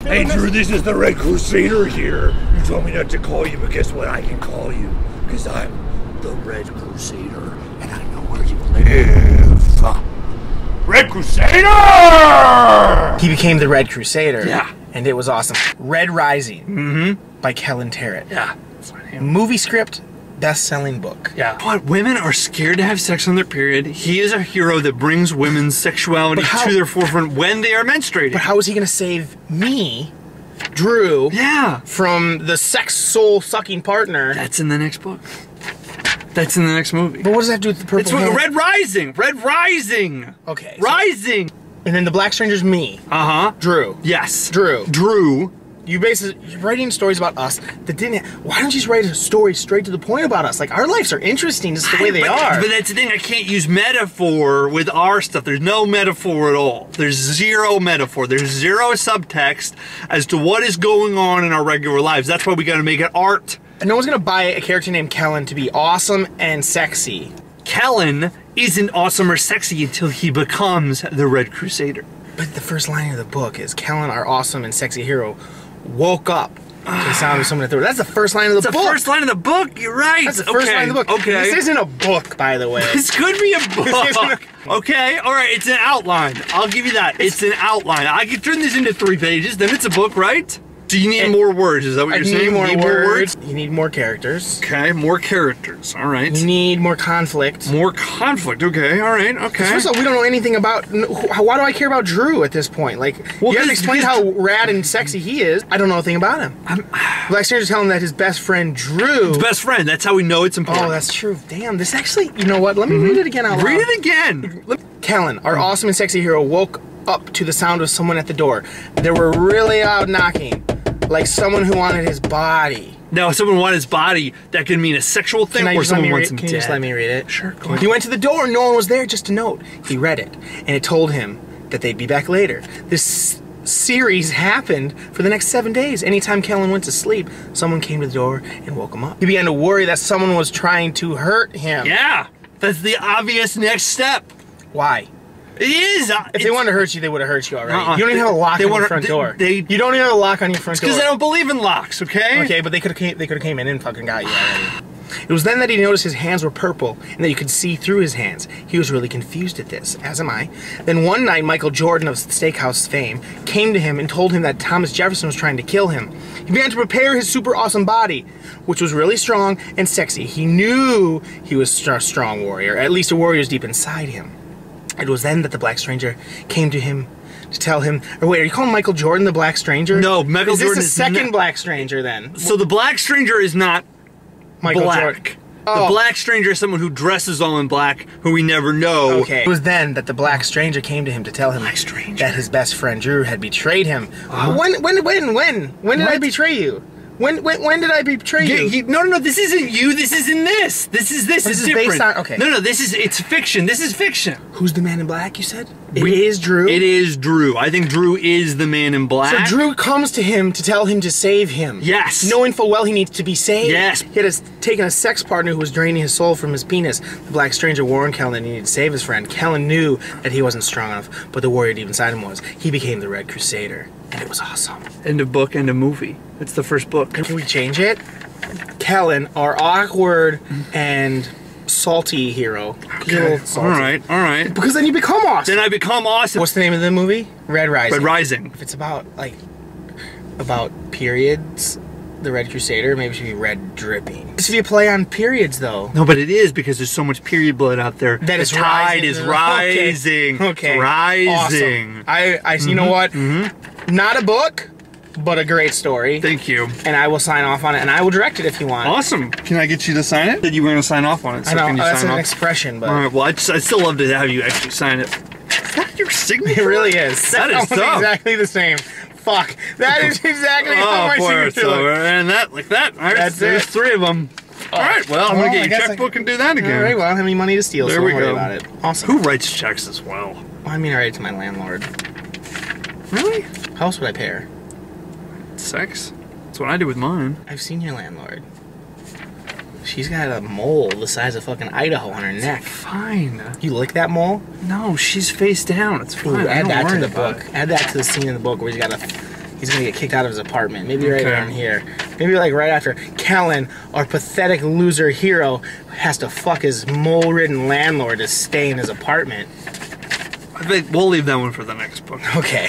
Hey Drew, this is the Red Crusader here. You told me not to call you, but guess what? I can call you. Because I'm the Red Crusader, and I know where you live. Red Crusader! He became the Red Crusader. Yeah. And it was awesome. Red Rising by Kellen. Yeah. Movie script, best-selling book. Yeah. But women are scared to have sex on their period. He is a hero that brings women's sexuality to their forefront when they are menstruating. But how is he going to save me, Drew, from the sex soul-sucking partner? That's in the next book. That's in the next movie. But what does that do with the purple It's Red Rising! Red Rising! Okay. Rising! And then the Black Stranger's me. Uh-huh. Drew. Yes. Drew. Drew. You're writing stories about us that didn't. Why don't you just write a story straight to the point about us? Like, our lives are interesting just the way they are. But that's the thing, I can't use metaphor with our stuff. There's no metaphor at all. There's zero metaphor. There's zero subtext as to what is going on in our regular lives. That's why we gotta make it art. And no one's gonna buy a character named Kellen to be awesome and sexy. Kellen isn't awesome or sexy until he becomes the Red Crusader. But the first line of the book is Kellen, our awesome and sexy hero, woke up to the sound of someone at the door. That's the first line of the book. That's the first line of the book. You're right. That's the first line of the book. Okay. This isn't a book, by the way. This could be a book. Okay. All right. It's an outline. I'll give you that. It's an outline. I can turn this into 3 pages. Then it's a book, right? So you need more words. Is that what you're saying? You need more words. You need more characters. Okay. More characters. All right. You need more conflict. More conflict. Okay. All right. Okay. First of all, we don't know anything about. Why do I care about Drew at this point? Like, you have to explain how rad and sexy he is. I don't know anything about him. Black Stranger's telling him that his best friend Drew. His best friend. That's how we know it's important. Oh, that's true. Damn. This actually. You know what? Let me read it again out loud. Read it again. Kellen, our awesome and sexy hero, woke up to the sound of someone at the door. They were really loud knocking. Like someone who wanted his body. Now, if someone wanted his body, that could mean a sexual thing, or someone wants him dead. Can you just let me read it? Sure, go ahead. He went to the door, no one was there, just a note. He read it, and it told him that they'd be back later. This series happened for the next 7 days. Anytime Kellen went to sleep, someone came to the door and woke him up. He began to worry that someone was trying to hurt him. Yeah, that's the obvious next step. Why? It is. If they wanted to hurt you, they would have hurt you already. You don't even have a lock on your front door. You don't even have a lock on your front door. Because I don't believe in locks, okay? Okay, but they could have came in and fucking got you already. It was then that he noticed his hands were purple and that you could see through his hands. He was really confused at this, as am I. Then one night, Michael Jordan of Steakhouse fame came to him and told him that Thomas Jefferson was trying to kill him. He began to prepare his super awesome body, which was really strong and sexy. He knew he was a strong warrior, at least a warrior's deep inside him. It was then that the Black Stranger came to him to tell him. Or wait, are you calling Michael Jordan the Black Stranger? No, Michael Jordan is the second Black Stranger then. So the Black Stranger is not Michael black. Jordan. The Black Stranger is someone who dresses all in black, who we never know. Okay. It was then that the Black Stranger came to him to tell him that his best friend Drew had betrayed him. When did I betray you? When did I betray you? No, this isn't you. This isn't this. This is different. Based on, okay. No, it's fiction. This is fiction. Who's the man in black, you said? It is Drew? It is Drew. I think Drew is the man in black. So Drew comes to him to tell him to save him. Yes. Knowing full well he needs to be saved. Yes. He had taken a sex partner who was draining his soul from his penis. The Black Stranger warned Kellen that he needed to save his friend. Kellen knew that he wasn't strong enough, but the warrior deep inside him was. He became the Red Crusader, and it was awesome. End of book, end of movie. It's the first book. Can we change it? Kellen, our awkward and salty hero. Okay. All right. Because then you become awesome. Then I become awesome. What's the name of the movie? Red Rising. Red Rising. If it's about periods, the Red Crusader, maybe it should be Red Dripping. This should be a play on periods, though. No, but it is because there's so much period blood out there. That the tide is rising. Okay. It's rising. Awesome. You know what? Not a book, but a great story. Thank you. And I will sign off on it, and I will direct it if you want. Awesome. Can I get you to sign it? Said you were going to sign off on it. So I know, can you that's sign an off? expression, but... All right, well, I'd still love to have you actually sign it. Is that your signature? It really is. That is tough. Exactly the same. Fuck. That is exactly how my signature looks. And that, like that. All right, there's 3 of them. All right, well, I'm going to get your checkbook and do that again. All right, well, I don't have any money to steal, so don't worry about it. Awesome. Who writes checks as well? I mean, I write it to my landlord. Really? How else would I pay her? Sex? That's what I do with mine. I've seen your landlord. She's got a mole the size of fucking Idaho on her neck. Fine. You lick that mole? No, she's face down. It's fine. Ooh, add that to the book. Add that to the scene in the book where he's got a he's gonna get kicked out of his apartment. Maybe right Okay. around here. Maybe like right after Kellen, our pathetic loser hero, has to fuck his mole-ridden landlord to stay in his apartment. I think we'll leave that one for the next book. Okay.